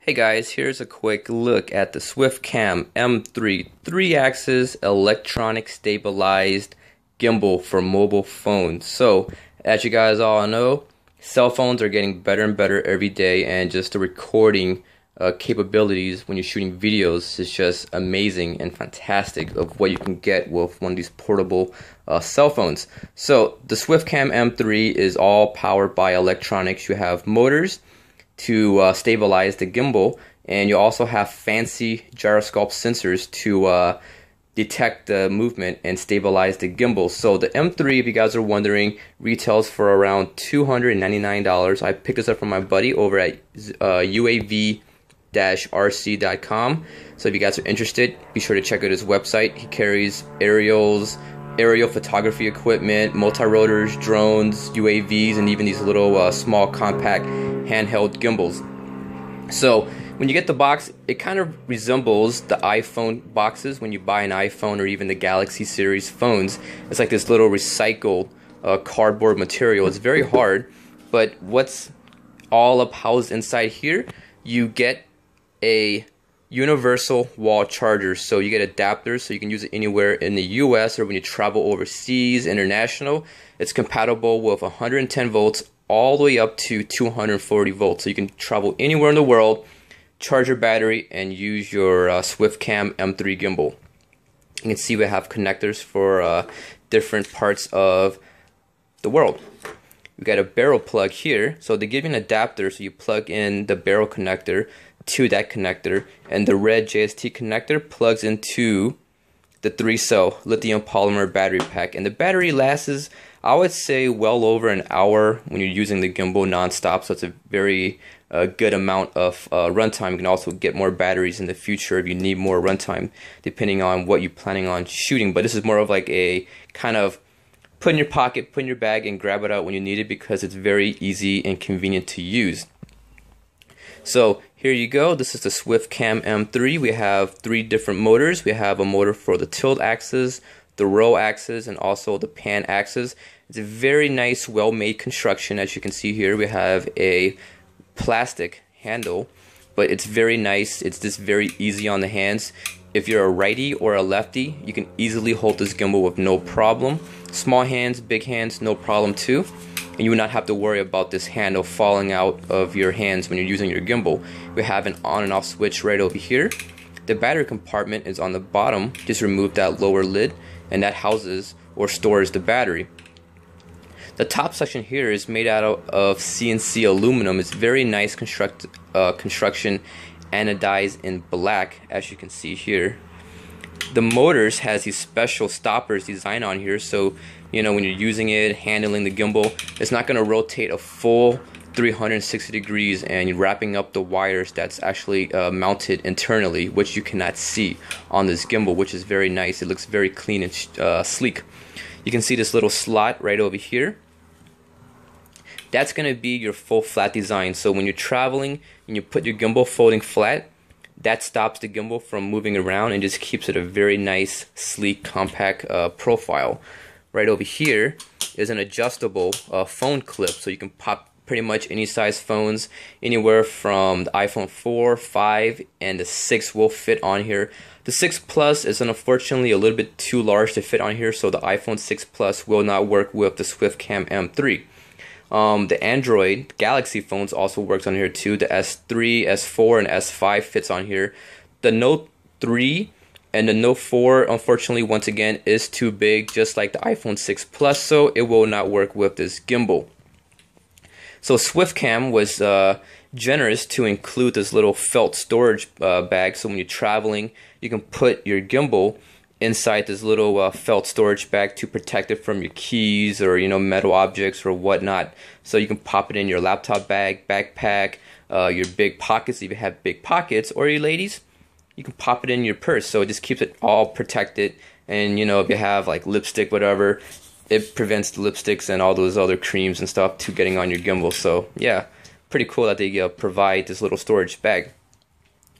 Hey guys, here's a quick look at the Swiftcam M3 3-axis electronic stabilized gimbal for mobile phones. So, as you guys all know, cell phones are getting better and better every day, and just the recording capabilities when you're shooting videos is just amazing and fantastic of what you can get with one of these portable cell phones. So, the Swiftcam M3 is all powered by electronics. You have motors to stabilize the gimbal, and you also have fancy gyroscope sensors to detect the movement and stabilize the gimbal. So the M3, if you guys are wondering, retails for around $299. I picked this up from my buddy over at uav-rc.com. So if you guys are interested, be sure to check out his website. He carries aerial photography equipment, multi-rotors, drones, UAVs, and even these little small compact handheld gimbals. So when you get the box, it kind of resembles the iPhone boxes when you buy an iPhone or even the Galaxy series phones. It's like this little recycled cardboard material. It's very hard, but what's all up housed inside here, you get a universal wall charger. So you get adapters so you can use it anywhere in the US or when you travel overseas, international. It's compatible with 110 volts all the way up to 240 volts. So you can travel anywhere in the world, charge your battery, and use your Swiftcam M3 gimbal. You can see we have connectors for different parts of the world. We got a barrel plug here, so they give you an adapter, so you plug in the barrel connector to that connector, and the red JST connector plugs into the 3-cell lithium polymer battery pack, and the battery lasts, I would say, well over an hour when you're using the gimbal non-stop. So it's a very good amount of runtime. You can also get more batteries in the future if you need more runtime, depending on what you're planning on shooting. But this is more of like a kind of put in your pocket, put in your bag, and grab it out when you need it, because it's very easy and convenient to use. So here you go. This is the Swiftcam M3. We have 3 different motors. We have a motor for the tilt axis, the roll axis, and also the pan axis. It's a very nice, well-made construction. As you can see here, we have a plastic handle, but it's very nice. It's just very easy on the hands. If you're a righty or a lefty, you can easily hold this gimbal with no problem. Small hands, big hands, no problem too. And you would not have to worry about this handle falling out of your hands when you're using your gimbal. We have an on and off switch right over here. The battery compartment is on the bottom. Just remove that lower lid, and that houses or stores the battery. The top section here is made out of CNC aluminum. It's very nice construction, anodized in black, as you can see here. The motors has these special stoppers designed on here, so you know when you're using it, handling the gimbal, it's not going to rotate a full 360 degrees and you're wrapping up the wires that's actually mounted internally, which you cannot see on this gimbal, which is very nice. It looks very clean and sleek. You can see this little slot right over here. That's going to be your full flat design. So when you're traveling and you put your gimbal folding flat, that stops the gimbal from moving around and just keeps it a very nice, sleek, compact profile. Right over here is an adjustable phone clip, so you can pop pretty much any size phones, anywhere from the iPhone 4, 5, and the 6 will fit on here. The 6 Plus is unfortunately a little bit too large to fit on here, so the iPhone 6 Plus will not work with the Swiftcam M3. The Android Galaxy phones also works on here too. The S3, S4, and S5 fits on here. The Note 3 and the Note 4, unfortunately, once again, is too big, just like the iPhone 6 Plus, so it will not work with this gimbal. So Swiftcam was generous to include this little felt storage bag, so when you're traveling, you can put your gimbal inside this little felt storage bag to protect it from your keys or metal objects or whatnot. So you can pop it in your laptop bag, backpack, your big pockets if you have big pockets, or you ladies, you can pop it in your purse. So it just keeps it all protected. And if you have like lipstick, whatever, it prevents the lipsticks and all those other creams and stuff to getting on your gimbal. So yeah, pretty cool that they provide this little storage bag.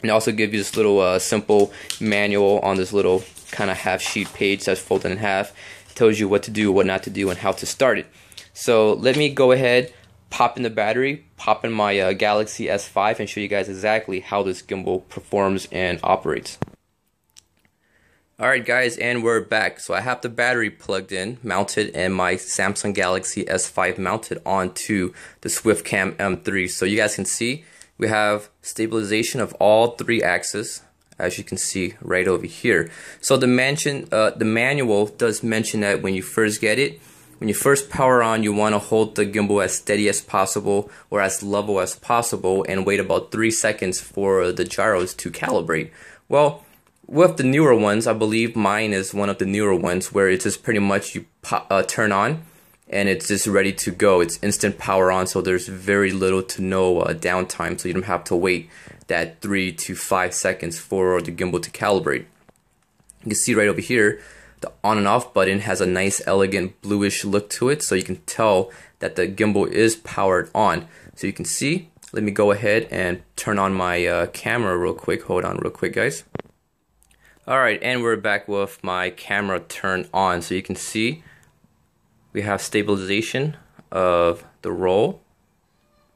And also give you this little simple manual on this little kind of half sheet page that's folded in half. It tells you what to do, what not to do, and how to start it. So let me go ahead, pop in the battery, pop in my Galaxy S5 and show you guys exactly how this gimbal performs and operates. Alright guys, and we're back. So I have the battery plugged in, mounted, and my Samsung Galaxy S5 mounted onto the Swiftcam M3. So you guys can see we have stabilization of all 3 axes, as you can see right over here. So the manual does mention that when you first get it, when you first power on, you want to hold the gimbal as steady as possible or as level as possible and wait about 3 seconds for the gyros to calibrate. Well, with the newer ones, I believe mine is one of the newer ones where it's just pretty much you turn on and it's just ready to go. It's instant power on, so there's very little to no downtime, so you don't have to wait that 3 to 5 seconds for the gimbal to calibrate. You can see right over here, the on and off button has a nice elegant bluish look to it, so you can tell that the gimbal is powered on. So you can see, let me go ahead and turn on my camera real quick. Hold on real quick guys. Alright, and we're back with my camera turned on. So you can see we have stabilization of the roll,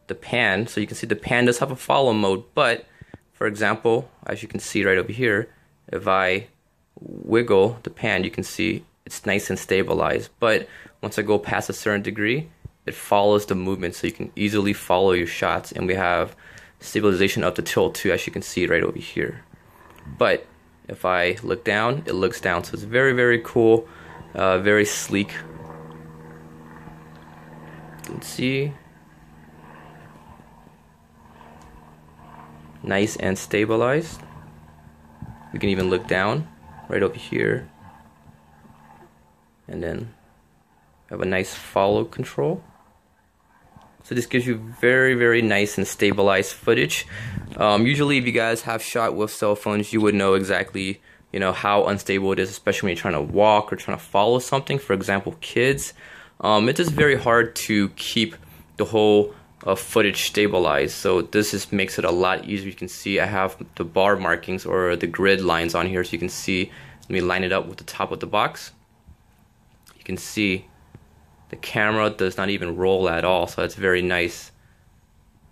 the pan. So you can see the pan does have a follow mode, but for example, as you can see right over here, if I wiggle the pan, you can see it's nice and stabilized. But once I go past a certain degree, it follows the movement, so you can easily follow your shots. And we have stabilization of the tilt too, as you can see right over here. But if I look down, it looks down, so it's very, very cool, very sleek. You can see, nice and stabilized. We can even look down right over here, and then have a nice follow control. So this gives you very, very nice and stabilized footage. Usually if you guys have shot with cell phones, you would know exactly, you know, how unstable it is, especially when you're trying to walk or trying to follow something. For example, kids. It's just very hard to keep the whole footage stabilized. So this just makes it a lot easier. You can see I have the bar markings or the grid lines on here, so you can see, let me line it up with the top of the box. You can see the camera does not even roll at all, so that's very nice.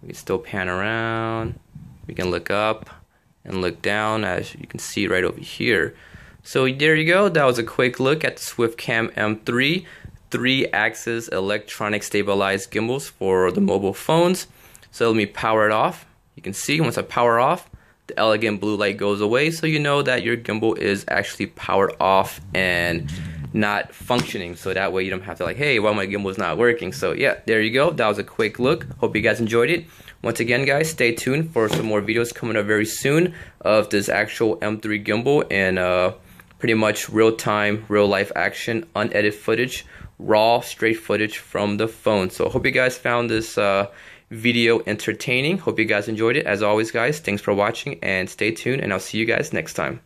We can still pan around, we can look up and look down, as you can see right over here. So there you go, that was a quick look at the Swiftcam M3, 3-axis electronic stabilized gimbals for the mobile phones. So let me power it off. You can see once I power off, the elegant blue light goes away, so you know that your gimbal is actually powered off and not functioning, so that way you don't have to like, hey, why my gimbal is not working. So yeah, there you go, that was a quick look. Hope you guys enjoyed it. Once again guys, stay tuned for some more videos coming up very soon of this actual M3 gimbal and pretty much real-time, real-life action, unedited footage, raw, straight footage from the phone. So hope you guys found this video entertaining. Hope you guys enjoyed it. As always guys, thanks for watching and stay tuned, and I'll see you guys next time.